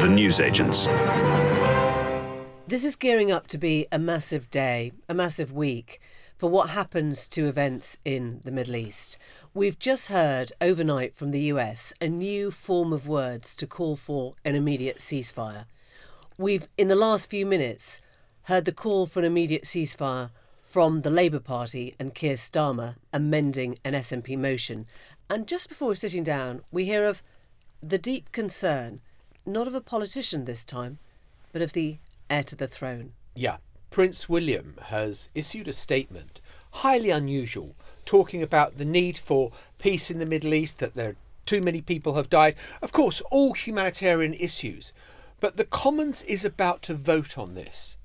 the newsagents. This is gearing up to be a massive day, a massive week for what happens to events in the Middle East. We've just heard overnight from the US a new form of words to call for an immediate ceasefire. We've, in the last few minutes, heard the call for an immediate ceasefire from the Labour Party and Keir Starmer amending an SNP motion. And just before we're sitting down, we hear of the deep concern, not of a politician this time, but of the heir to the throne. Yeah. Prince William has issued a statement, highly unusual, talking about the need for peace in the Middle East, that there are too many people have died. Of course, all humanitarian issues. But the Commons is about to vote on this.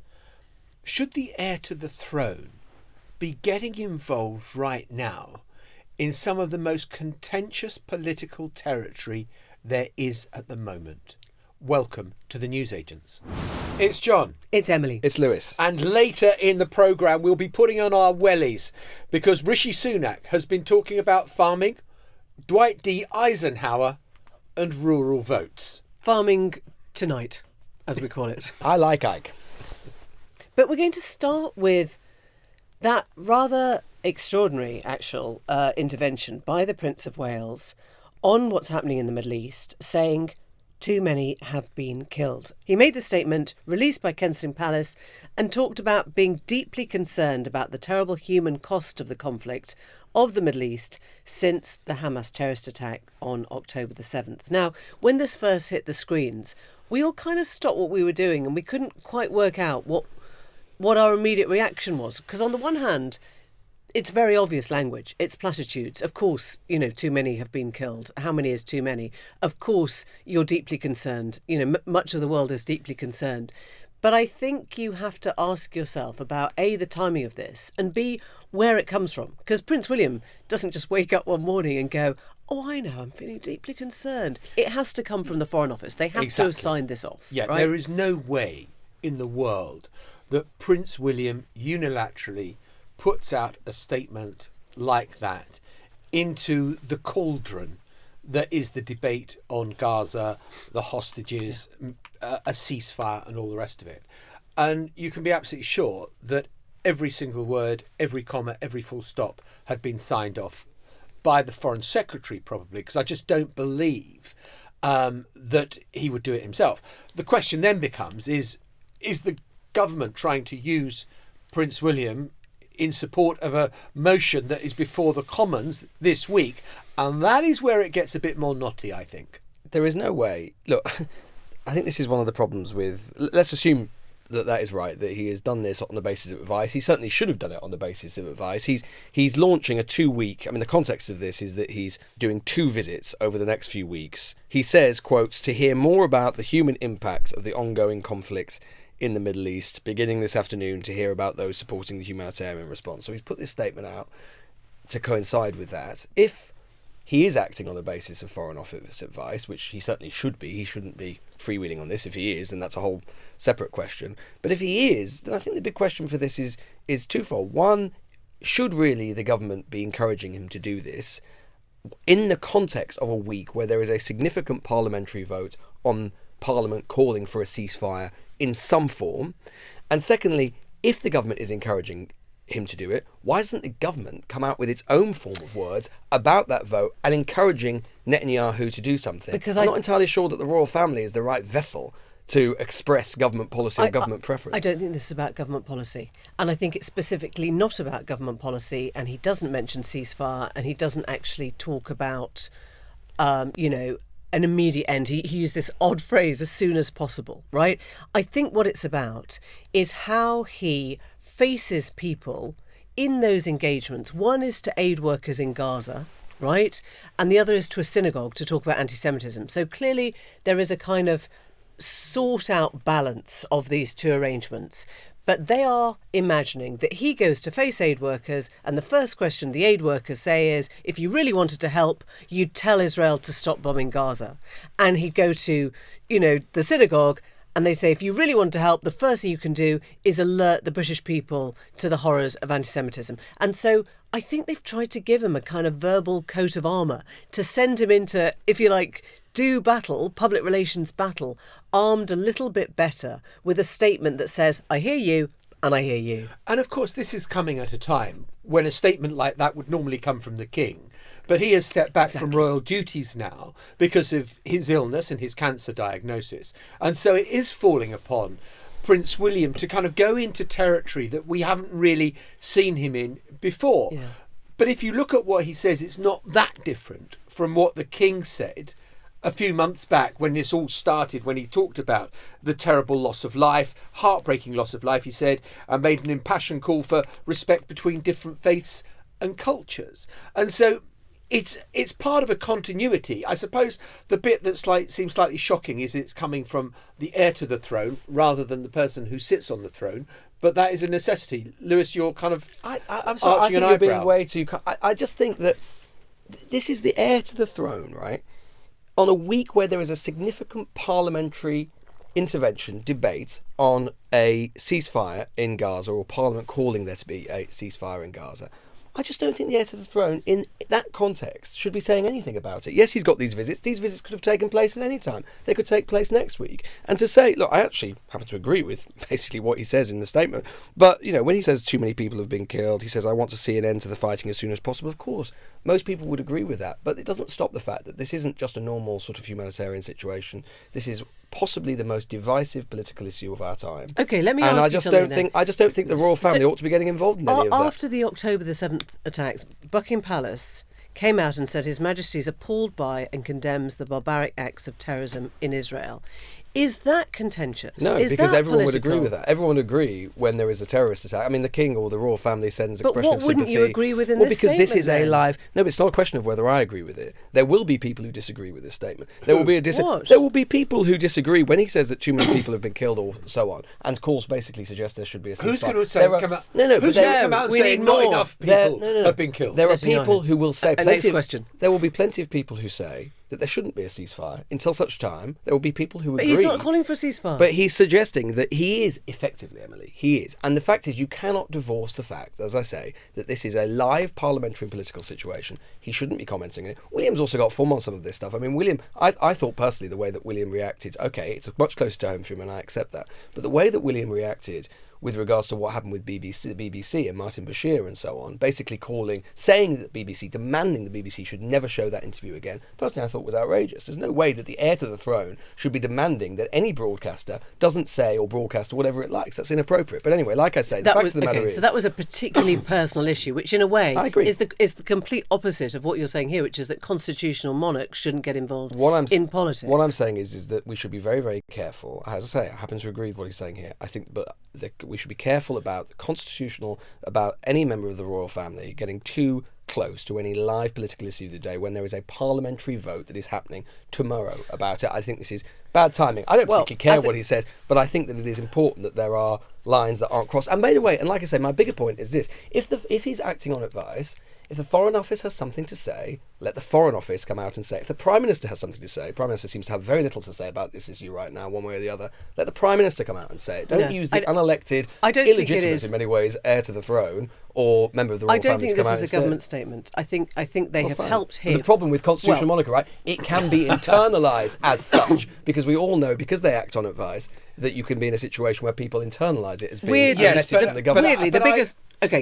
Should the heir to the throne be getting involved right now in some of the most contentious political territory there is at the moment? Welcome to the newsagents. It's John. It's Emily. It's Lewis. And later in the programme, we'll be putting on our wellies because Rishi Sunak has been talking about farming, Dwight D. Eisenhower and rural votes. Farming tonight, as we call it. I like Ike. But we're going to start with that rather extraordinary actual intervention by the Prince of Wales on what's happening in the Middle East, saying too many have been killed. He made the statement released by Kensington Palace and talked about being deeply concerned about the terrible human cost of the conflict of the Middle East since the Hamas terrorist attack on October the 7th. Now, when this first hit the screens, we all kind of stopped what we were doing and we couldn't quite work out what our immediate reaction was. Because on the one hand, it's very obvious language. It's platitudes. Of course, too many have been killed. How many is too many? Of course, you're deeply concerned. Much of the world is deeply concerned. But I think you have to ask yourself about A, the timing of this, and B, where it comes from. Because Prince William doesn't just wake up one morning and go, oh, I know, I'm feeling deeply concerned. It has to come from the Foreign Office. They have to have signed this off. Yeah, right? There is no way in the world that Prince William unilaterally puts out a statement like that into the cauldron that is the debate on Gaza, the hostages, a ceasefire and all the rest of it. And you can be absolutely sure that every single word, every comma, every full stop had been signed off by the Foreign Secretary probably, because I just don't believe that he would do it himself. The question then becomes, is the government trying to use Prince William in support of a motion that is before the Commons this week? And that is where it gets a bit more knotty, I think. There is no way. Look, I think this is one of the problems with... Let's assume that is right, that he has done this on the basis of advice. He certainly should have done it on the basis of advice. He's launching a 2-week... I mean, the context of this is that he's doing 2 visits over the next few weeks. He says, quotes, to hear more about the human impact of the ongoing conflict in the Middle East, beginning this afternoon to hear about those supporting the humanitarian response. So he's put this statement out to coincide with that. If he is acting on the basis of Foreign Office advice, which he certainly should be, he shouldn't be freewheeling on this. If he is, then that's a whole separate question. But if he is, then I think the big question for this is twofold. One, should really the government be encouraging him to do this in the context of a week where there is a significant parliamentary vote on Parliament calling for a ceasefire in some form? And secondly, if the government is encouraging him to do it, why doesn't the government come out with its own form of words about that vote and encouraging Netanyahu to do something? Because I'm not entirely sure that the royal family is the right vessel to express government policy or government preference. I don't think this is about government policy. And I think it's specifically not about government policy. And he doesn't mention ceasefire, and he doesn't actually talk about, an immediate end. He used this odd phrase, as soon as possible, right? I think what it's about is how he faces people in those engagements. One is to aid workers in Gaza, right? And the other is to a synagogue to talk about anti-Semitism. So clearly there is a kind of sort out balance of these two arrangements. But they are imagining that he goes to face aid workers, and the first question the aid workers say is, if you really wanted to help, you'd tell Israel to stop bombing Gaza. And he'd go to, the synagogue, and they say, if you really want to help, the first thing you can do is alert the British people to the horrors of anti-Semitism. And so I think they've tried to give him a kind of verbal coat of armour to send him into, if you like, do battle, public relations battle, armed a little bit better with a statement that says, I hear you and I hear you. And of course, this is coming at a time when a statement like that would normally come from the king. But he has stepped back from royal duties now because of his illness and his cancer diagnosis. And so it is falling upon Prince William to kind of go into territory that we haven't really seen him in before. Yeah. But if you look at what he says, it's not that different from what the king said a few months back when this all started, when he talked about the terrible loss of life, heartbreaking loss of life. He said, and made an impassioned call for respect between different faiths and cultures. And so it's part of a continuity. I suppose the bit that seems slightly shocking is it's coming from the heir to the throne rather than the person who sits on the throne. But that is a necessity. Lewis, you're kind of I'm sorry, I think you're being way too... I just think that this is the heir to the throne, right? On a week where there is a significant parliamentary intervention, debate on a ceasefire in Gaza, or Parliament calling there to be a ceasefire in Gaza, I just don't think the heir to the throne in that context should be saying anything about it. Yes, he's got these visits. These visits could have taken place at any time. They could take place next week. And to say, look, I actually happen to agree with basically what he says in the statement. But, when he says too many people have been killed, he says, I want to see an end to the fighting as soon as possible. Of course, most people would agree with that. But it doesn't stop the fact that this isn't just a normal sort of humanitarian situation. This is possibly the most divisive political issue of our time. Okay, let me ask you something then. I just don't think the royal family ought to be getting involved in any of that. After the October the 7th attacks, Buckingham Palace came out and said His Majesty is appalled by and condemns the barbaric acts of terrorism in Israel. Is that contentious? No, is because that everyone would political? agree with that. Everyone would agree when there is a terrorist attack. I mean, the king or the royal family sends expression of sympathy. But what wouldn't you agree with in this statement? Well, because this is then? a live... No, but it's not a question of whether I agree with it. There will be people who disagree with this statement. There will be What? There will be people who disagree when he says that too many people have been killed or so on, and calls basically suggest there should be a ceasefire. Who's going to say... come out and say not enough people have been killed? There are people who will say... Next question. There will be plenty of people who say that there shouldn't be a ceasefire until such time. There will be people who agree. But he's not calling for a ceasefire. But he's suggesting that he is effectively, Emily, he is. And the fact is, you cannot divorce the fact, as I say, that this is a live parliamentary and political situation. He shouldn't be commenting on it. William's also got form on some of this stuff. I mean, William, I thought personally the way that William reacted, okay, it's much closer to home for him and I accept that. But the way that William reacted with regards to what happened with the BBC and Martin Bashir and so on, basically saying that demanding the BBC should never show that interview again, personally I thought was outrageous. There's no way that the heir to the throne should be demanding that any broadcaster doesn't say or broadcast or whatever it likes. That's inappropriate. But anyway, like I say, the fact of the matter is... So that was a particularly personal issue, which in a way I agree. is the complete opposite of what you're saying here, which is that constitutional monarchs shouldn't get involved in politics. What I'm saying is that we should be very, very careful. As I say, I happen to agree with what he's saying here. I think, but we should be careful about about any member of the royal family getting too close to any live political issue of the day when there is a parliamentary vote that is happening tomorrow about it. I think this is bad timing. I don't particularly care what he says, but I think that it is important that there are lines that aren't crossed. And by the way, and like I say, my bigger point is this: if he's acting on advice, if the Foreign Office has something to say, let the Foreign Office come out and say it. If the Prime Minister has something to say, the Prime Minister seems to have very little to say about this issue right now, one way or the other, let the Prime Minister come out and say it. Don't use the unelected, illegitimate in many ways, heir to the throne or member of the royal family to come out and say it. I don't think this is a government statement. I think they have helped him. But the problem with constitutional monarchy, right, it can be internalised as such, because we all know, because they act on advice, that you can be in a situation where people internalise it as being a message from the government.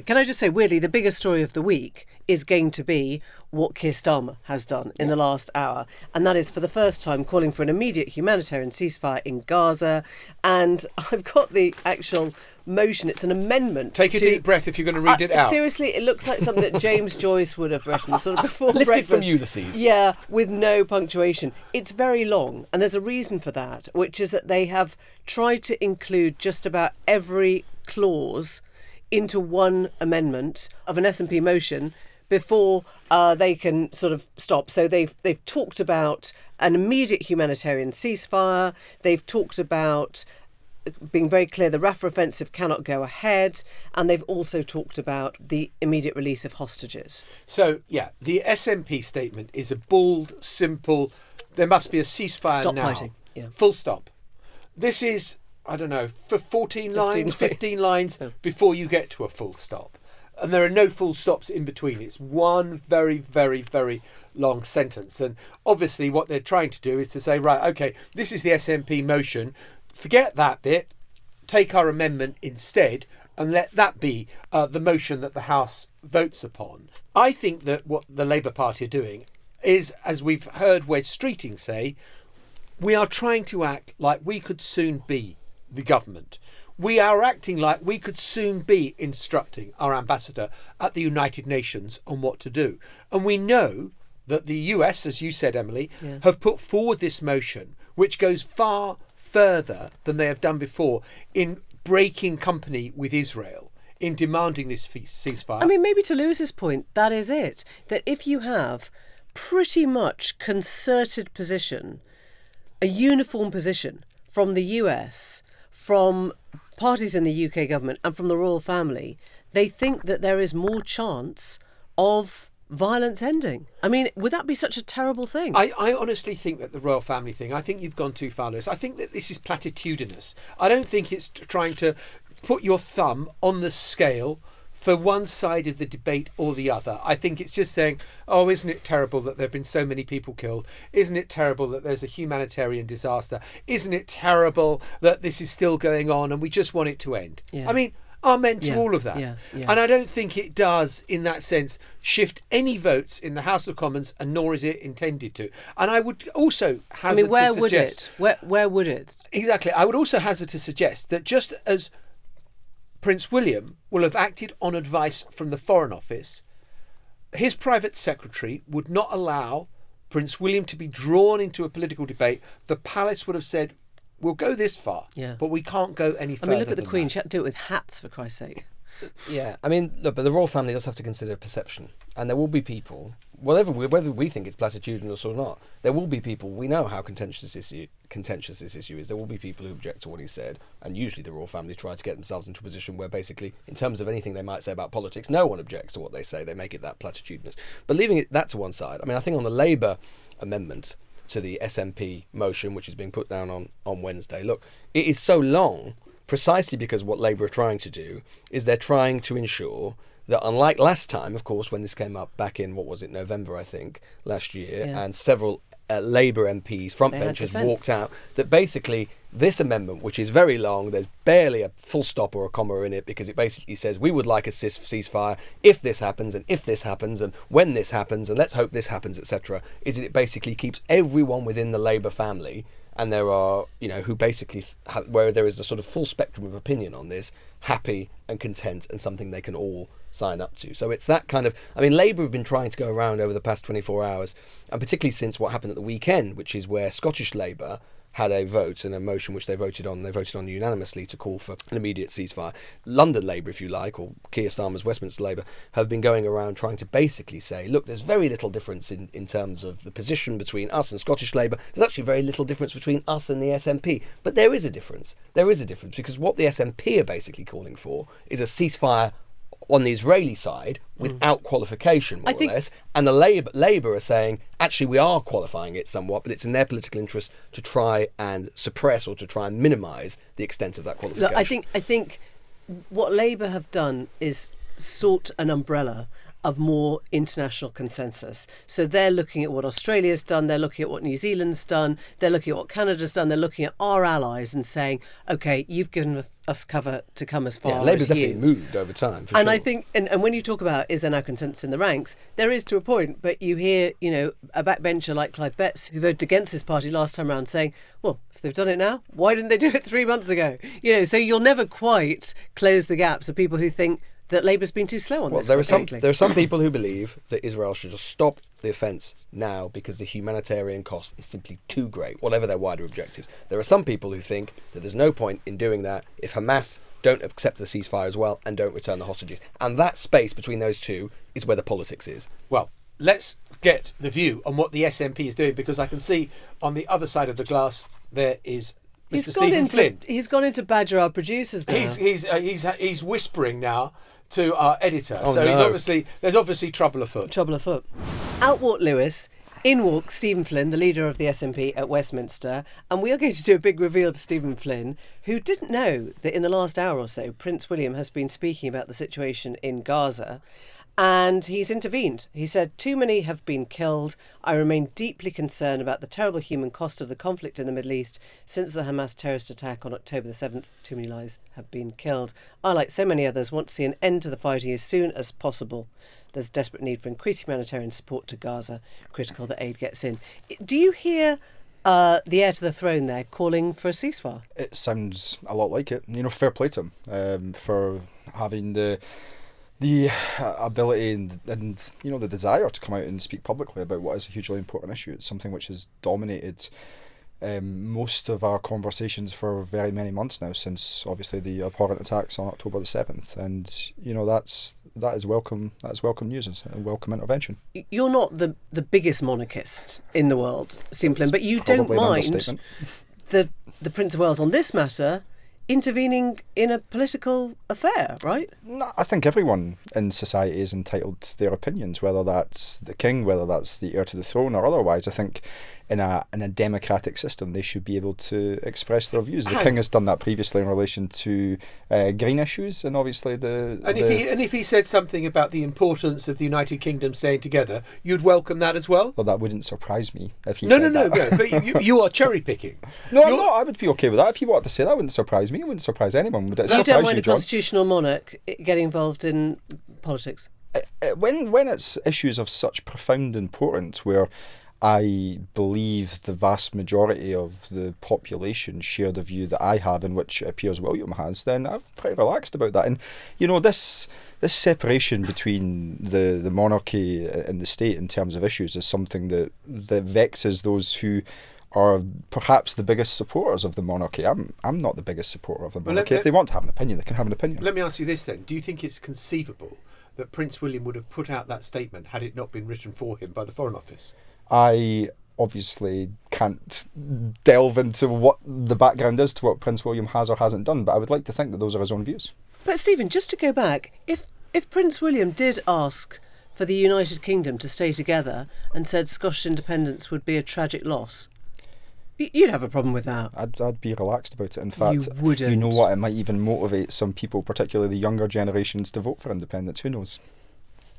Can I just say, weirdly, the biggest story of the week is going to be what Keir Starmer has done in the last hour. And that is, for the first time, calling for an immediate humanitarian ceasefire in Gaza. And I've got the actual motion. It's an amendment. Take a deep breath if you're going to read it out. Seriously, it looks like something that James Joyce would have written sort of before Lifted breakfast. from Ulysses. Yeah, with no punctuation. It's very long, and there's a reason for that, which is that they have tried to include just about every clause into one amendment of an S&P motion before they can sort of stop. So they've talked about an immediate humanitarian ceasefire. They've talked about being very clear the Rafah offensive cannot go ahead, and they've also talked about the immediate release of hostages. So, the SNP statement is a bold, simple, there must be a ceasefire Stop now. fighting. Yeah. Full stop. This is, I don't know, for 15 lines before you get to a full stop. And there are no full stops in between. It's one very, very, very long sentence. And obviously what they're trying to do is to say, right, OK, this is the SNP motion. Forget that bit. Take our amendment instead and let that be the motion that the House votes upon. I think that what the Labour Party are doing is, as we've heard Wes Streeting say, we are trying to act like we could soon be the government. We are acting like we could soon be instructing our ambassador at the United Nations on what to do. And we know that the US, as you said, Emily, have put forward this motion, which goes far further than they have done before in breaking company with Israel, in demanding this ceasefire. I mean, maybe to Lewis's point, that is it. That if you have pretty much concerted position, a uniform position from the US, from parties in the UK government and from the royal family, they think that there is more chance of violence ending. I mean, would that be such a terrible thing? I honestly think that the royal family thing, I think you've gone too far, Lewis. I think that this is platitudinous. I don't think it's trying to put your thumb on the scale for one side of the debate or the other. I think it's just saying, oh, isn't it terrible that there have been so many people killed? Isn't it terrible that there's a humanitarian disaster? Isn't it terrible that this is still going on and we just want it to end? Yeah. I mean, amen to all of that. Yeah. And I don't think it does, in that sense, shift any votes in the House of Commons, and nor is it intended to. And I would also hazard where to would suggest... it? Where would it? Exactly. I would also hazard to suggest that just as Prince William will have acted on advice from the Foreign Office, his private secretary would not allow Prince William to be drawn into a political debate. The palace would have said, we'll go this far, but we can't go any further. I mean, look at the than Queen. that. She had to do it with hats, for Christ's sake. Yeah, I mean, look, but the royal family does have to consider perception, and there will be people, whether we think it's platitudinous or not, there will be people. We know how contentious this issue is. There will be people who object to what he said, and usually the royal family try to get themselves into a position where basically, in terms of anything they might say about politics, no one objects to what they say. They make it that platitudinous. But leaving that to one side, I mean, I think on the Labour amendment to the SNP motion, which is being put down on Wednesday, look, it is so long precisely because what Labour are trying to do is they're trying to ensure that, unlike last time, of course, when this came up back in, what was it, November, I think, last year, and several Labour MPs, frontbenchers, walked out, that basically this amendment, which is very long, there's barely a full stop or a comma in it, because it basically says we would like a ceasefire if this happens and if this happens and when this happens and let's hope this happens, etc. Is it basically keeps everyone within the Labour family, and there are, who basically, where there is a sort of full spectrum of opinion on this, happy and content and something they can all sign up to. So it's that kind of, I mean, Labour have been trying to go around over the past 24 hours, and particularly since what happened at the weekend, which is where Scottish Labour had a vote and a motion which they voted on unanimously to call for an immediate ceasefire. London Labour, if you like, or Keir Starmer's Westminster Labour, have been going around trying to basically say, look, there's very little difference in terms of the position between us and Scottish Labour. There's actually very little difference between us and the SNP. But there is a difference. There is a difference, because what the SNP are basically calling for is a ceasefire on the Israeli side without qualification, more or less. And the Labour are saying, actually, we are qualifying it somewhat, but it's in their political interest to try and suppress or to try and minimise the extent of that qualification. Look, I think what Labour have done is sought an umbrella of more international consensus. So they're looking at what Australia's done, they're looking at what New Zealand's done, they're looking at what Canada's done, they're looking at our allies and saying, OK, you've given us cover to come as far as Labour's you. definitely moved over time, for and sure. I think, and when you talk about is there now consensus in the ranks, there is to a point, but you hear, a backbencher like Clive Betts, who voted against his party last time around, saying, well, if they've done it now, why didn't they do it 3 months ago? So you'll never quite close the gaps of people who think that Labour's been too slow on this. There are some people who believe that Israel should just stop the offence now because the humanitarian cost is simply too great, whatever their wider objectives. There are some people who think that there's no point in doing that if Hamas don't accept the ceasefire as well and don't return the hostages. And that space between those two is where the politics is. Well, let's get the view on what the SNP is doing, because I can see on the other side of the glass there is Mr. Stephen Flynn. He's gone into badger our producers now. He's whispering now to our editor. Oh, so no. there's obviously trouble afoot. Out walked Lewis. In walks Stephen Flynn, the leader of the SNP at Westminster, and we are going to do a big reveal to Stephen Flynn, who didn't know that in the last hour or so, Prince William has been speaking about the situation in Gaza, and he's intervened. He said, "Too many have been killed. I remain deeply concerned about the terrible human cost of the conflict in the Middle East. Since the Hamas terrorist attack on October the 7th, too many lives have been killed. I, like so many others, want to see an end to the fighting as soon as possible. There's a desperate need for increased humanitarian support to Gaza. Critical that aid gets in." Do you hear the heir to the throne there calling for a ceasefire? It sounds a lot like it. Fair play to him for having the ability and the desire to come out and speak publicly about what is a hugely important issue. It's something which has dominated most of our conversations for very many months now, since obviously the abhorrent attacks on October the 7th, and that is welcome news and a welcome intervention. You're not the biggest monarchist in the world, Stephen Flynn, but you don't mind the Prince of Wales on this matter intervening in a political affair, right? No, I think everyone in society is entitled to their opinions, whether that's the king, whether that's the heir to the throne or otherwise. I think in a democratic system they should be able to express their views. The king has done that previously in relation to green issues, and obviously if he said something about the importance of the United Kingdom staying together, you'd welcome that as well? Well, that wouldn't surprise me if he No, but you are cherry picking. No, I'm not. I would be okay with that. If you wanted to say that, wouldn't surprise me. It wouldn't surprise anyone. Would it? You don't mind a John? constitutional monarch getting involved in politics? When it's issues of such profound importance, where I believe the vast majority of the population share the view that I have, and which it appears William has, then I'm pretty relaxed about that. And this separation between the monarchy and the state in terms of issues is something that vexes those who are perhaps the biggest supporters of the monarchy. I'm not the biggest supporter of the monarchy. If they want to have an opinion, they can have an opinion. Let me ask you this then. Do you think it's conceivable that Prince William would have put out that statement had it not been written for him by the Foreign Office? I obviously can't delve into what the background is to what Prince William has or hasn't done, but I would like to think that those are his own views. But Stephen, just to go back, if Prince William did ask for the United Kingdom to stay together and said Scottish independence would be a tragic loss, you'd have a problem with that. I'd be relaxed about it. In fact, you wouldn't. You know what? It might even motivate some people, particularly the younger generations, to vote for independence. Who knows?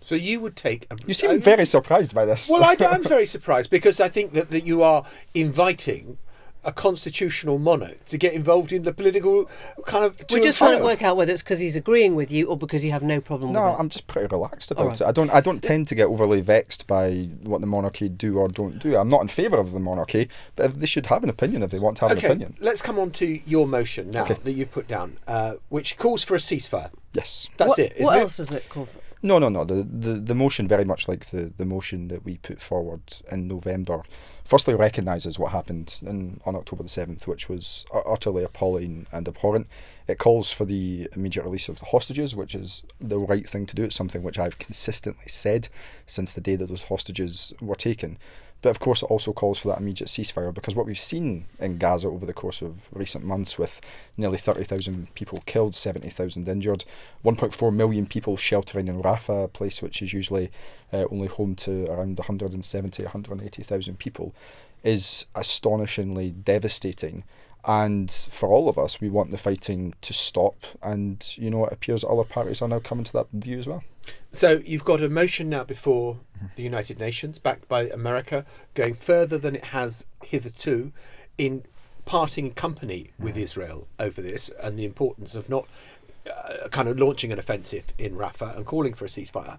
So you would take... You seem very surprised by this. Well, I'm very surprised, because I think that you are inviting a constitutional monarch to get involved in the political kind of... We're just trying to work out whether it's because he's agreeing with you or because you have no problem with it. No, I'm just pretty relaxed about it. I don't tend to get overly vexed by what the monarchy do or don't do. I'm not in favour of the monarchy, but if they should have an opinion if they want to have an opinion. Let's come on to your motion now that you've put down, which calls for a ceasefire. Yes. That's it, isn't it? What else does it call for? No. The motion, very much like the motion that we put forward in November, firstly recognises what happened on October the 7th, which was utterly appalling and abhorrent. It calls for the immediate release of the hostages, which is the right thing to do. It's something which I've consistently said since the day that those hostages were taken. But of course it also calls for that immediate ceasefire, because what we've seen in Gaza over the course of recent months, with nearly 30,000 people killed, 70,000 injured, 1.4 million people sheltering in Rafah, a place which is usually only home to around 170,000, 180,000 people, is astonishingly devastating. And for all of us, we want the fighting to stop, and it appears other parties are now coming to that view as well. So you've got a motion now before the United Nations, backed by America, going further than it has hitherto in parting company with Israel over this, and the importance of not kind of launching an offensive in Rafah and calling for a ceasefire.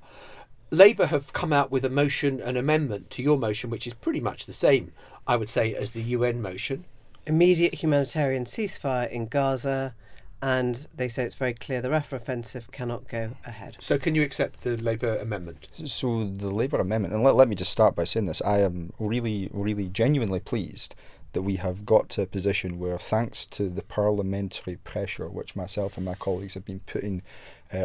Labour have come out with a motion, an amendment to your motion, which is pretty much the same, I would say, as the UN motion. Immediate humanitarian ceasefire in Gaza, and they say it's very clear the Rafah offensive cannot go ahead. So can you accept the Labour amendment? So the Labour amendment, and let me just start by saying this, I am really, really genuinely pleased that we have got to a position where, thanks to the parliamentary pressure which myself and my colleagues have been putting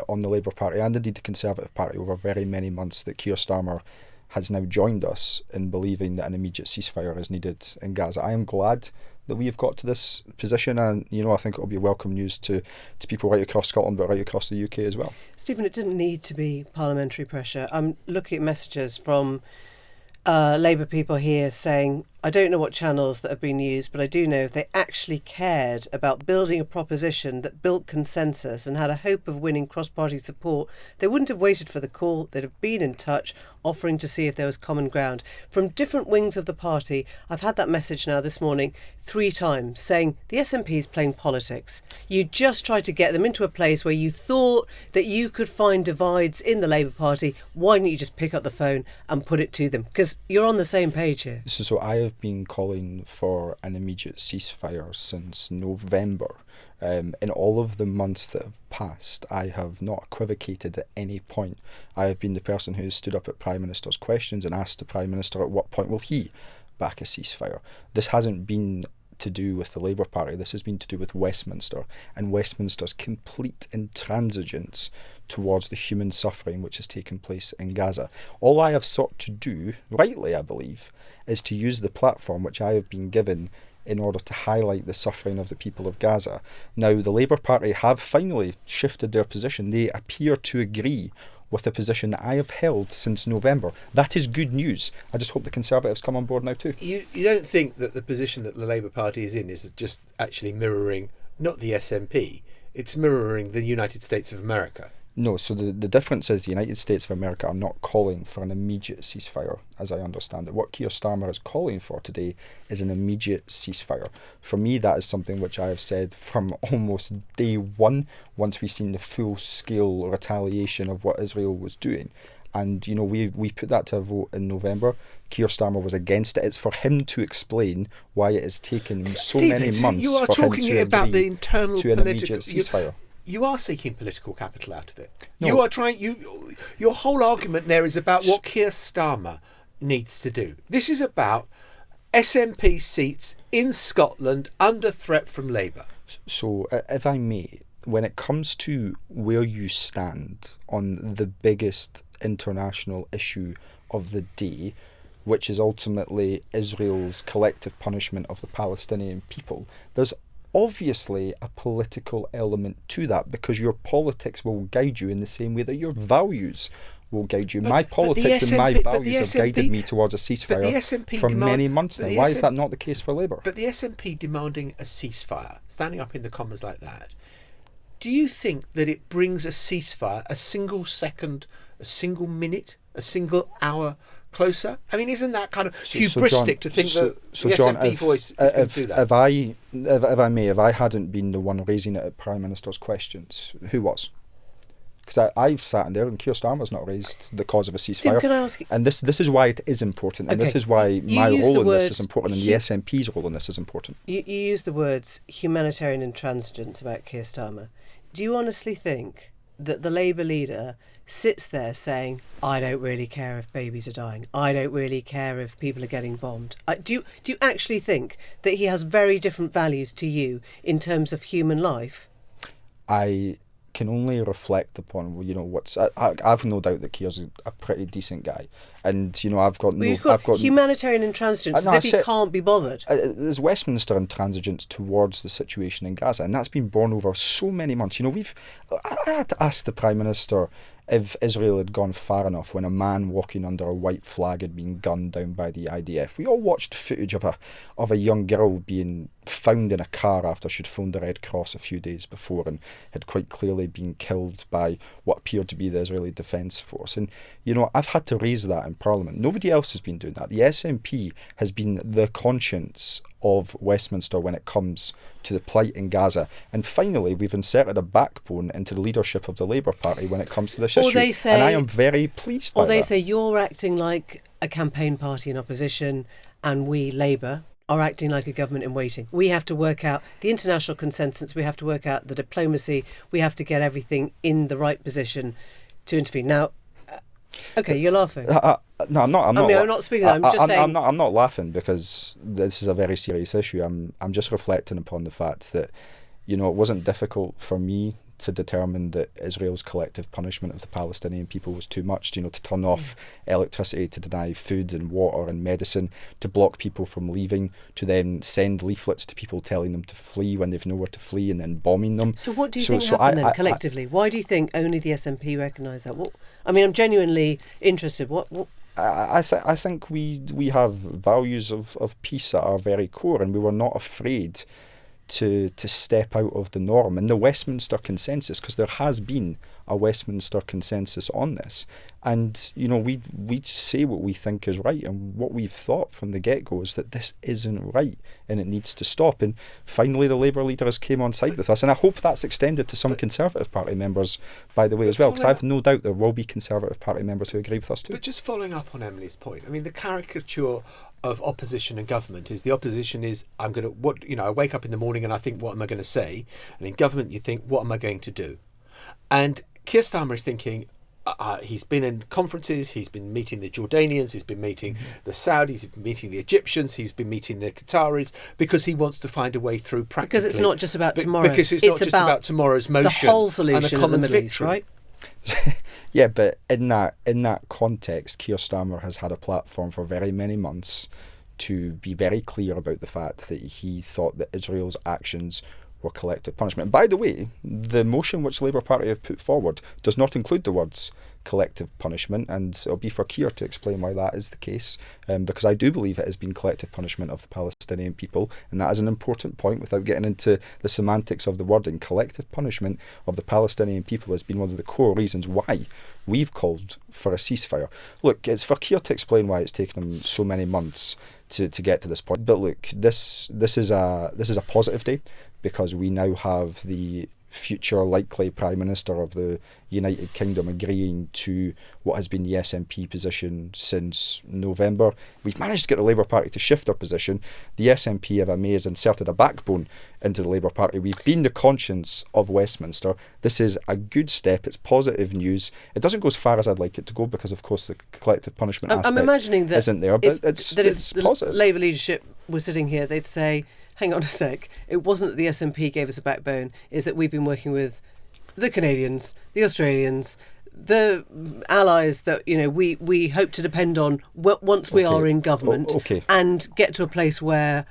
on the Labour Party and indeed the Conservative Party over very many months, that Keir Starmer has now joined us in believing that an immediate ceasefire is needed in Gaza. I am glad that we have got to this position, and I think it will be welcome news to people right across Scotland, but right across the UK as well. Stephen, it didn't need to be parliamentary pressure. I'm looking at messages from Labour people here saying, I don't know what channels that have been used, but I do know if they actually cared about building a proposition that built consensus and had a hope of winning cross-party support, they wouldn't have waited for the call. They'd have been in touch, offering to see if there was common ground. From different wings of the party, I've had that message now this morning 3 times saying the SNP is playing politics. You just tried to get them into a place where you thought that you could find divides in the Labour Party. Why don't you just pick up the phone and put it to them? Because you're on the same page here. So I have been calling for an immediate ceasefire since November. In all of the months that have passed, I have not equivocated at any point. I have been the person who has stood up at Prime Minister's questions and asked the Prime Minister at what point will he back a ceasefire. This hasn't been to do with the Labour Party, this has been to do with Westminster and Westminster's complete intransigence towards the human suffering which has taken place in Gaza. All I have sought to do, rightly I believe, is to use the platform which I have been given in order to highlight the suffering of the people of Gaza. Now, the Labour Party have finally shifted their position. They appear to agree with the position that I have held since November. That is good news. I just hope the Conservatives come on board now too. You don't think that the position that the Labour Party is in is just actually mirroring not the SNP, it's mirroring the United States of America? No, so the difference is the United States of America are not calling for an immediate ceasefire, as I understand it. What Keir Starmer is calling for today is an immediate ceasefire. For me, that is something which I have said from almost day one, once we've seen the full-scale retaliation of what Israel was doing. And, you know, we put that to a vote in November. Keir Starmer was against it. It's for him to explain why it has taken so many months you are for him talking to about agree the internal to an political immediate ceasefire. You are seeking political capital out of it. No. You are trying. Your whole argument there is about what Keir Starmer needs to do. This is about SNP seats in Scotland under threat from Labour. So, if I may, when it comes to where you stand on the biggest international issue of the day, which is ultimately Israel's collective punishment of the Palestinian people, there's obviously a political element to that, because your politics will guide you in the same way that your values will guide you. My politics and my values have guided me towards a ceasefire for many months now. Why is that not the case for Labour? But the SNP demanding a ceasefire, standing up in the Commons like that, do you think that it brings a ceasefire a single second, a single minute, a single hour closer? I mean, isn't that kind of hubristic to think that the SNP voice is going to do that? If I may, if I hadn't been the one raising it at Prime Minister's questions, who was? Because I've sat in there and Keir Starmer's not raised the cause of a ceasefire. Steve, can I ask you? And this is why it is important, and this is why my role in this is important, and the SNP's role in this is important. You use the words humanitarian intransigence about Keir Starmer. Do you honestly think that the Labour leader sits there saying, I don't really care if babies are dying, I don't really care if people are getting bombed? Do you actually think that he has very different values to you in terms of human life? I can only reflect upon, you know, what's. I've no doubt that Keir's a pretty decent guy, and you know, I've got humanitarian intransigence, as if he can't be bothered. There's Westminster intransigence towards the situation in Gaza, and that's been borne over so many months. You know, I had to ask the Prime Minister if Israel had gone far enough when a man walking under a white flag had been gunned down by the IDF. We all watched footage of a young girl being found in a car after she'd phoned the Red Cross a few days before and had quite clearly been killed by what appeared to be the Israeli Defence Force. And, you know, I've had to raise that in Parliament. Nobody else has been doing that. The SNP has been the conscience of Westminster when it comes to the plight in Gaza. And finally, we've inserted a backbone into the leadership of the Labour Party when it comes to this issue. And I am very pleased by that. Or they say you're acting like a campaign party in opposition and we, Labour, are acting like a government in waiting. We have to work out the international consensus, we have to work out the diplomacy, we have to get everything in the right position to intervene. Now, okay, you're laughing. No, I'm not. I'm not speaking. I'm just saying. I'm not laughing because this is a very serious issue. I'm just reflecting upon the fact that, you know, it wasn't difficult for me to determine that Israel's collective punishment of the Palestinian people was too much. You know, to turn off electricity, to deny food and water and medicine, to block people from leaving, to then send leaflets to people telling them to flee when they've nowhere to flee, and then bombing them. So what do you think happened then, collectively? Why do you think only the SNP recognise that? I mean, I'm genuinely interested. What I think we have values of peace at our very core, and we were not afraid to step out of the norm. And the Westminster Consensus, because there has been a Westminster Consensus on this, and we say what we think is right, and what we've thought from the get-go is that this isn't right and it needs to stop. And finally the Labour leaders came on side with us, and I hope that's extended to some Conservative Party members, by the way, as well, because I've no doubt there will be Conservative Party members who agree with us too. But just following up on Emily's point, I mean, the caricature of opposition and government is the opposition is I wake up in the morning and I think, what am I going to say? And in government you think, what am I going to do? And Keir Starmer is thinking, he's been in conferences, he's been meeting the Jordanians, he's been meeting the Saudis, he's been meeting the Egyptians, he's been meeting the Qataris, because he wants to find a way through practically. Because it's not just about tomorrow. Because it's not just about tomorrow's motion. The whole solution and a common of the Middle East, victory. right? Yeah, but in that context, Keir Starmer has had a platform for very many months to be very clear about the fact that he thought that Israel's actions were collective punishment. And by the way, the motion which the Labour Party have put forward does not include the words collective punishment, and it'll be for Keir to explain why that is the case, because I do believe it has been collective punishment of the Palestinian people, and that is an important point without getting into the semantics of the wording. Collective punishment of the Palestinian people has been one of the core reasons why we've called for a ceasefire. Look, it's for Keir to explain why it's taken him so many months to get to this point. But look, this is a positive day, because we now have the future likely Prime Minister of the United Kingdom agreeing to what has been the SNP position since November. We've managed to get the Labour Party to shift their position. The SNP, if I may, has inserted a backbone into the Labour Party. We've been the conscience of Westminster. This is a good step. It's positive news. It doesn't go as far as I'd like it to go, because of course the collective punishment aspect I'm imagining that isn't there, but it's positive. The Labour leadership was sitting here, they'd say, hang on a sec, it wasn't that the SNP gave us a backbone, it's that we've been working with the Canadians, the Australians, the allies that we hope to depend on once we are in government, and get to a place where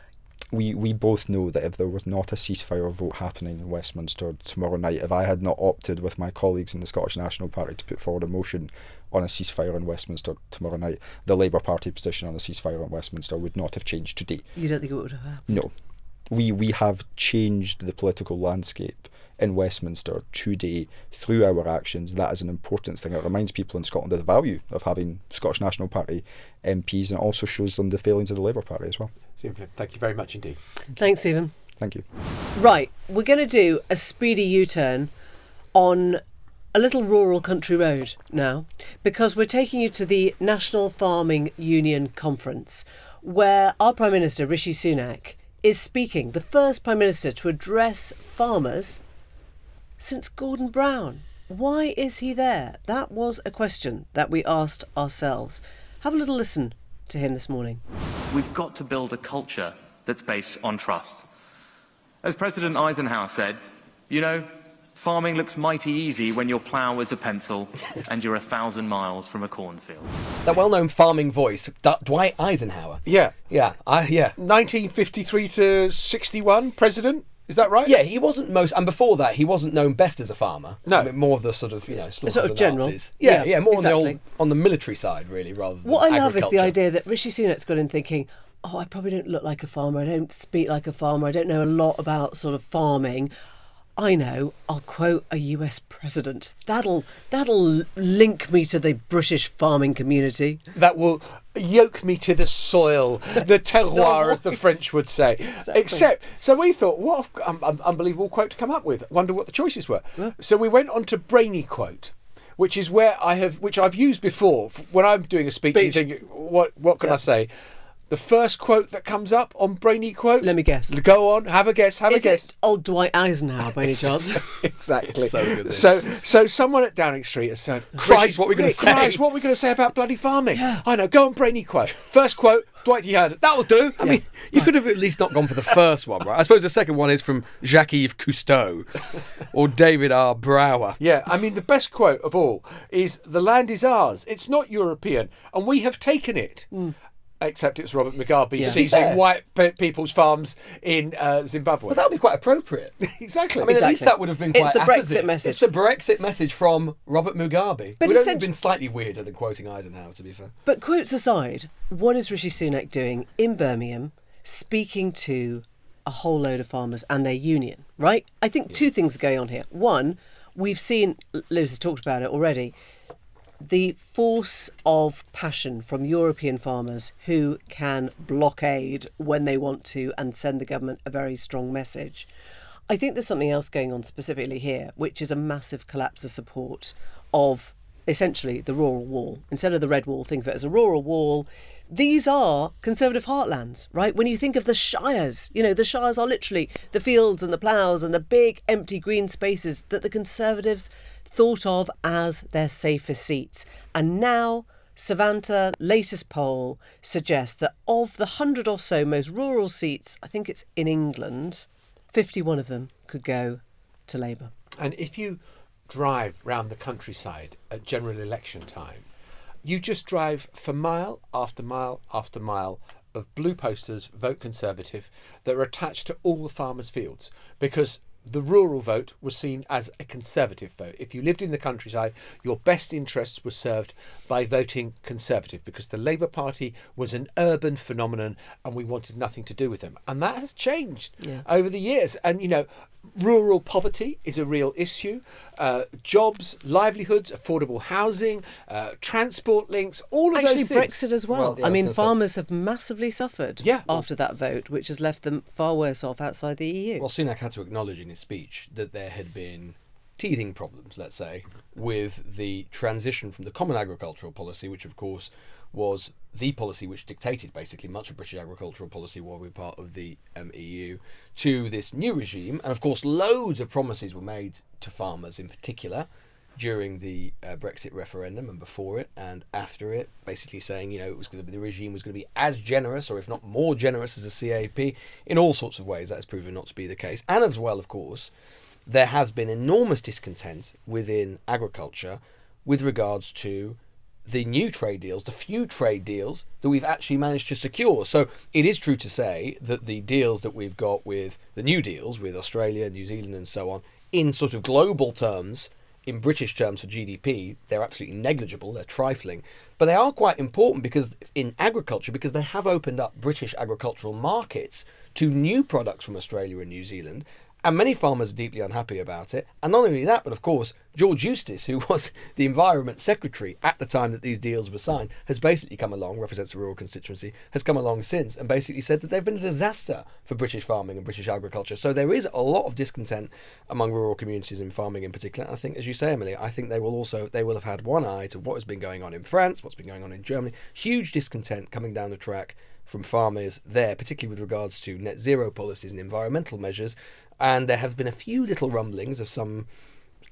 we both know that if there was not a ceasefire vote happening in Westminster tomorrow night, if I had not opted with my colleagues in the Scottish National Party to put forward a motion on a ceasefire in Westminster tomorrow night, the Labour Party position on a ceasefire in Westminster would not have changed today. You don't think it would have happened? No. We have changed the political landscape in Westminster today through our actions. That is an important thing. It reminds people in Scotland of the value of having Scottish National Party MPs, and it also shows them the failings of the Labour Party as well. Stephen Flynn, thank you very much indeed. Thanks, Stephen. Thank you. Right, we're going to do a speedy U-turn on a little rural country road now, because we're taking you to the National Farming Union Conference, where our Prime Minister, Rishi Sunak, is speaking, the first Prime Minister to address farmers since Gordon Brown. Why is he there? That was a question that we asked ourselves. Have a little listen to him this morning. We've got to build a culture that's based on trust. As President Eisenhower said, farming looks mighty easy when your plough is a pencil and you're 1,000 miles from a cornfield. That well-known farming voice, Dwight Eisenhower. Yeah. Yeah. 1953 to 61, president. Is that right? Yeah, he wasn't and before that, he wasn't known best as a farmer. No. I mean, more of the sort of, sort of general. Nazis. Yeah, more exactly. on the military side, really, rather than What I love is the agriculture. idea that Rishi Sunak's got in thinking, I probably don't look like a farmer, I don't speak like a farmer, I don't know a lot about sort of farming. I know, I'll quote a US president. That'll link me to the British farming community. That will yoke me to the soil, the terroir, as the French would say. Exactly. So we thought, what an unbelievable quote to come up with. Wonder what the choices were. Yeah. So we went on to Brainy Quote, which is which I've used before when I'm doing a speech. And thinking, what can I say? The first quote that comes up on Brainy Quote. Let me guess. Go on, have a guess. Is it old Dwight Eisenhower by any chance? Exactly. So good. So someone at Downing Street has said, Christ, what are we going to say? Christ, what are we going to say about bloody farming? Yeah. I know. Go on, Brainy Quote. First quote. Dwight, you heard it. That'll do. I mean, you could have at least not gone for the first one, right? I suppose the second one is from Jacques-Yves Cousteau or David R. Brower. Yeah, I mean, the best quote of all is, "The land is ours. It's not European, and we have taken it." Except it's Robert Mugabe Yeah. seizing Fair. white people's farms in Zimbabwe. But that would be quite appropriate. Exactly. I mean, at least Exactly. that would have been It's quite the apposite. Brexit message. It's the Brexit message from Robert Mugabe. But Would have essentially- been slightly weirder than quoting Eisenhower, to be fair. But quotes aside, what is Rishi Sunak doing in Birmingham, speaking to a whole load of farmers and their union, right? I think two things are going on here. One, we've seen, Lewis has talked about it already, the force of passion from European farmers who can blockade when they want to and send the government a very strong message. I think there's something else going on specifically here, which is a massive collapse of support of essentially the rural wall. Instead of the red wall, think of it as a rural wall. These are Conservative heartlands, right? When you think of the shires, the shires are literally the fields and the ploughs and the big empty green spaces that the Conservatives thought of as their safest seats. And now Savanta latest poll suggests that of the 100 or so most rural seats, I think it's in England, 51 of them could go to Labour. And if you drive round the countryside at general election time, you just drive for mile after mile after mile of blue posters, vote Conservative, that are attached to all the farmers' fields, because the rural vote was seen as a Conservative vote. If you lived in the countryside, your best interests were served by voting Conservative, because the Labour Party was an urban phenomenon and we wanted nothing to do with them. And that has changed over the years. And, rural poverty is a real issue. Jobs, livelihoods, affordable housing, transport links, all of Actually, those things. Brexit as well. Well, yeah, I I was mean, gonna say- farmers have massively suffered Yeah. after that vote, which has left them far worse off outside the EU. Well, Sunak had to acknowledge in his speech that there had been teething problems, let's say, with the transition from the common agricultural policy, which of course was the policy which dictated basically much of British agricultural policy while we were part of the EU, to this new regime. And of course, loads of promises were made to farmers in particular during the Brexit referendum and before it and after it, basically saying, it was going to be, the regime was going to be as generous, or if not more generous, as a CAP in all sorts of ways. That has proven not to be the case. And as well, of course, there has been enormous discontent within agriculture with regards to the new trade deals, the few trade deals that we've actually managed to secure. So it is true to say that the deals that we've got with the new deals with Australia, New Zealand and so on, in sort of global terms, in British terms for GDP, they're absolutely negligible, they're trifling. But they are quite important because in agriculture, because they have opened up British agricultural markets to new products from Australia and New Zealand. And many farmers are deeply unhappy about it. And not only that, but of course, George Eustice, who was the Environment Secretary at the time that these deals were signed, has basically come along, represents a rural constituency, has come along since and basically said that they've been a disaster for British farming and British agriculture. So there is a lot of discontent among rural communities in farming in particular. And I think, as you say, Emily, I think they will have had one eye to what has been going on in France, what's been going on in Germany. Huge discontent coming down the track from farmers there, particularly with regards to net zero policies and environmental measures. And there have been a few little rumblings of some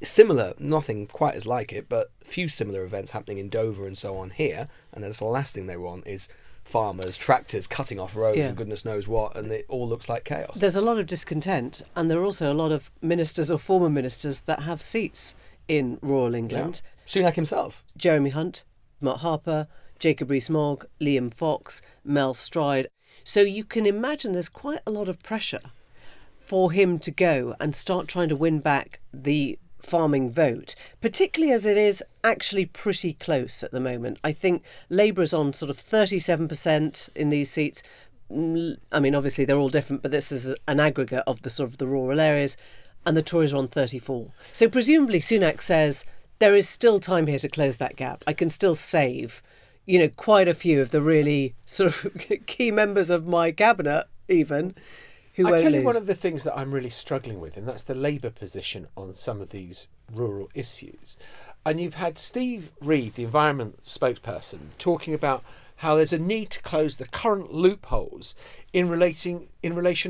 similar, nothing quite as like it, but a few similar events happening in Dover and so on here. And that's the last thing they want is farmers, tractors cutting off roads and goodness knows what, and it all looks like chaos. There's a lot of discontent, and there are also a lot of ministers or former ministers that have seats in rural England. Sunak himself. Jeremy Hunt, Mark Harper, Jacob Rees-Mogg, Liam Fox, Mel Stride. So you can imagine there's quite a lot of pressure for him to go and start trying to win back the farming vote, particularly as it is actually pretty close at the moment. I think Labour is on sort of 37% in these seats. I mean, obviously they're all different, but this is an aggregate of the sort of the rural areas, and the Tories are on 34. So presumably Sunak says there is still time here to close that gap. I can still save, quite a few of the really sort of key members of my cabinet even. I tell you one of the things that I'm really struggling with, and that's the Labour position on some of these rural issues. And you've had Steve Reid, the environment spokesperson, talking about how there's a need to close the current loopholes in relation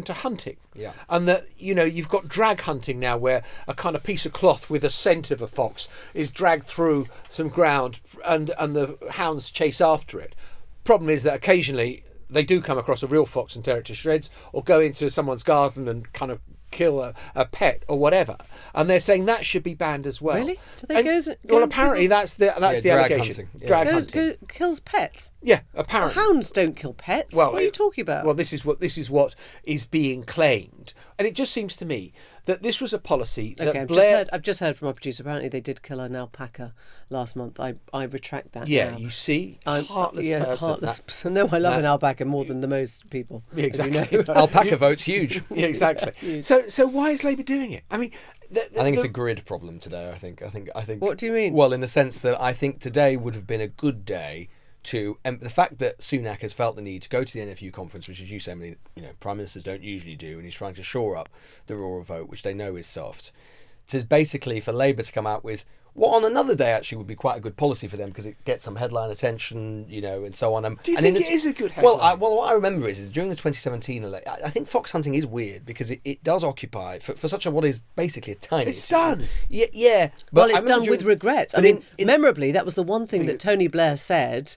to hunting. Yeah. And that, you've got drag hunting now where a kind of piece of cloth with a scent of a fox is dragged through some ground and the hounds chase after it. Problem is that occasionally they do come across a real fox and tear it to shreds, or go into someone's garden and kind of kill a pet or whatever, and they're saying that should be banned as well. Really? Do they go well, apparently that's the drag allegation. hunting. Yeah. Drag hunting. kills pets. Yeah, apparently. Hounds don't kill pets. Well, what are you talking about? Well, this is what is being claimed, and it just seems to me that this was a policy that Okay, I've just heard from our producer. Apparently, they did kill an alpaca last month. I retract that. Yeah, now. you see, I'm heartless person. heartless. No, I love an alpaca more than the most people. Yeah, as you exactly. know. Alpaca vote's huge. Yeah, exactly. So why is Labour doing it? I mean, I think it's a grid problem today. I think. What do you mean? Well, in the sense that I think today would have been a good day to, and the fact that Sunak has felt the need to go to the NFU conference, which, as you say, Emily, prime ministers don't usually do, and he's trying to shore up the rural vote, which they know is soft. To basically for Labour to come out with what on another day actually would be quite a good policy for them because it gets some headline attention, and so on. Do you think it is a good headline? Well, what I remember is during the 2017 election, I think fox hunting is weird because it does occupy for such a what is basically a tiny. It's done. Yeah. Well, it's done with regret. I mean, memorably, that was the one thing think that Tony Blair said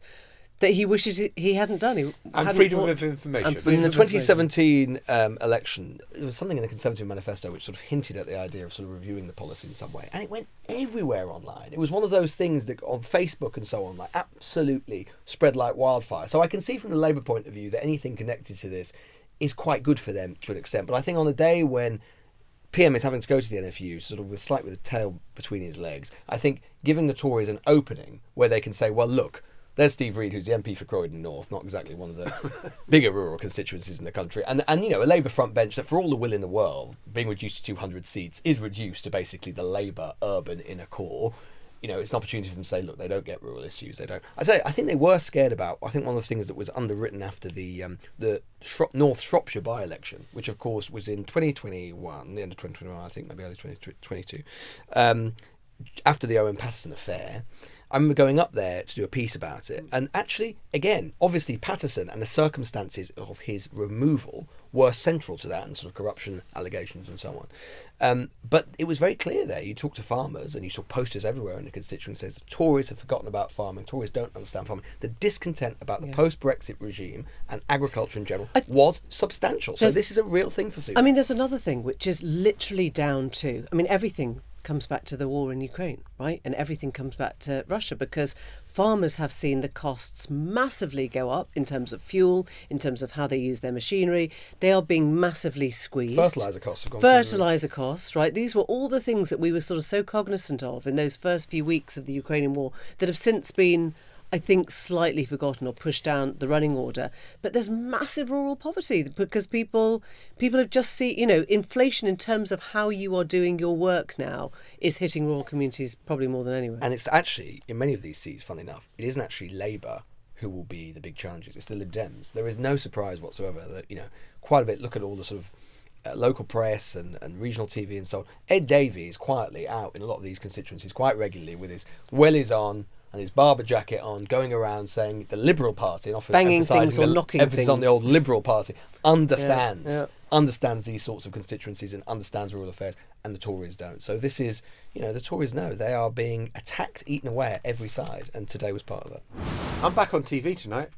that he wishes he hadn't done. And freedom of information. But in the 2017 election, there was something in the Conservative manifesto which sort of hinted at the idea of sort of reviewing the policy in some way, and it went everywhere online. It was one of those things that on Facebook and so on, like absolutely spread like wildfire. So I can see from the Labour point of view that anything connected to this is quite good for them to an extent. But I think on a day when PM is having to go to the NFU sort of with the tail between his legs, I think giving the Tories an opening where they can say, well, look, there's Steve Reid, who's the MP for Croydon North, not exactly one of the bigger rural constituencies in the country, and a Labour front bench that, for all the will in the world, being reduced to 200 seats, is reduced to basically the Labour urban inner core. It's an opportunity for them to say, look, they don't get rural issues. They don't. I think they were scared about. I think one of the things that was underwritten after the North Shropshire by-election, which of course was in 2021, the end of 2021, I think maybe early 2022, after the Owen Paterson affair. I remember going up there to do a piece about it, and actually, again, obviously Paterson and the circumstances of his removal were central to that, and sort of corruption allegations and so on. But it was very clear there. You talk to farmers, and you saw posters everywhere in the constituency says Tories have forgotten about farming. Tories don't understand farming. The discontent about the post-Brexit regime and agriculture in general was substantial. So this is a real thing for Sunak. I mean, there's another thing which is literally down to. I mean, everything comes back to the war in Ukraine, right? And everything comes back to Russia because farmers have seen the costs massively go up in terms of fuel, in terms of how they use their machinery. They are being massively squeezed. Fertiliser costs have gone Fertiliser costs, right? These were all the things that we were sort of so cognizant of in those first few weeks of the Ukrainian war that have since been, I think, slightly forgotten or pushed down the running order. But there's massive rural poverty because people have just seen, inflation in terms of how you are doing your work now is hitting rural communities probably more than anywhere. And it's actually, in many of these seats, funnily enough, it isn't actually Labour who will be the big challenges. It's the Lib Dems. There is no surprise whatsoever that, quite a bit, look at all the sort of local press and regional TV and so on. Ed Davey is quietly out in a lot of these constituencies quite regularly with his wellies on and his barber jacket on, going around saying the Liberal Party, and often banging things or knocking emphasis things on the old Liberal Party, understands these sorts of constituencies and understands rural affairs, and the Tories don't. So this is, the Tories know they are being attacked, eaten away at every side, and today was part of that. I'm back on TV tonight.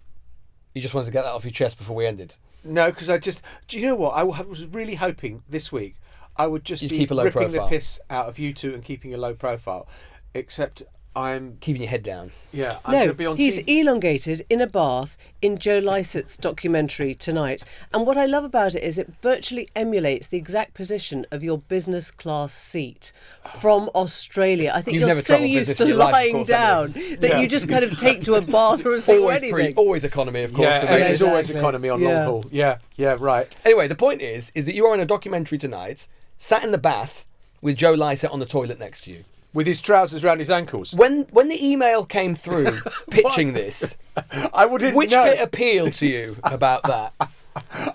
You just wanted to get that off your chest before we ended? No, because do you know what? I was really hoping this week I would just be keep a low ripping profile. the piss out of you two and keeping a low profile, except I'm keeping your head down. Yeah, I'm going to be on he's TV. elongated in a bath in Joe Lycett's documentary tonight. And what I love about it is it virtually emulates the exact position of your business class seat from Australia. I think You've you're never so travelled used business to in your life, of lying course, down that you just kind of take to a bath or a seat or anything. Always economy, of course. Yeah, for and me. there's always exactly. economy on long haul. Yeah, right. Anyway, the point is that you are in a documentary tonight, sat in the bath with Joe Lycett on the toilet next to you. With his trousers around his ankles. When the email came through pitching this, which bit appealed to you about that?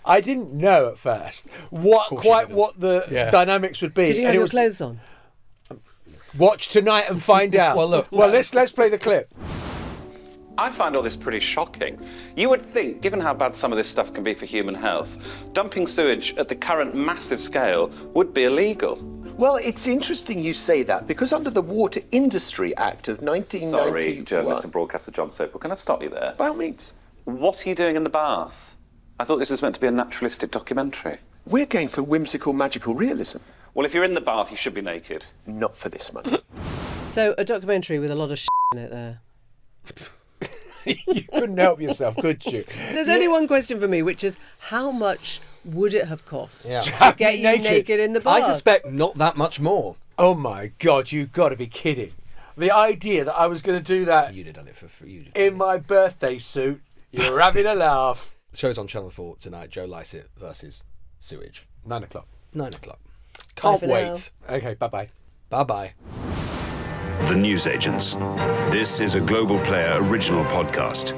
I didn't know at first what the dynamics would be. Did you have your clothes on? Watch tonight and find out. Let's play the clip. I find all this pretty shocking. You would think, given how bad some of this stuff can be for human health, dumping sewage at the current massive scale would be illegal. Well, it's interesting you say that, because under the Water Industry Act of 1991... Sorry, journalist and broadcaster John Soper, can I stop you there? By all means. What are you doing in the bath? I thought this was meant to be a naturalistic documentary. We're going for whimsical, magical realism. Well, if you're in the bath, you should be naked. Not for this money. So, a documentary with a lot of in it there. You couldn't help yourself, could you? There's only one question for me, which is how much would it have cost Yeah. to get you naked in the bath? I suspect not that much more. Oh my God, you've got to be kidding. The idea that I was going to do that You'd have done it for free. in my birthday suit, you're having a laugh. The show's on Channel 4 tonight. Joe Lycett versus Sewage. 9 o'clock. 9 o'clock. Can't for wait. Okay, bye-bye. Bye-bye. The Newsagents. This is a Global Player original podcast.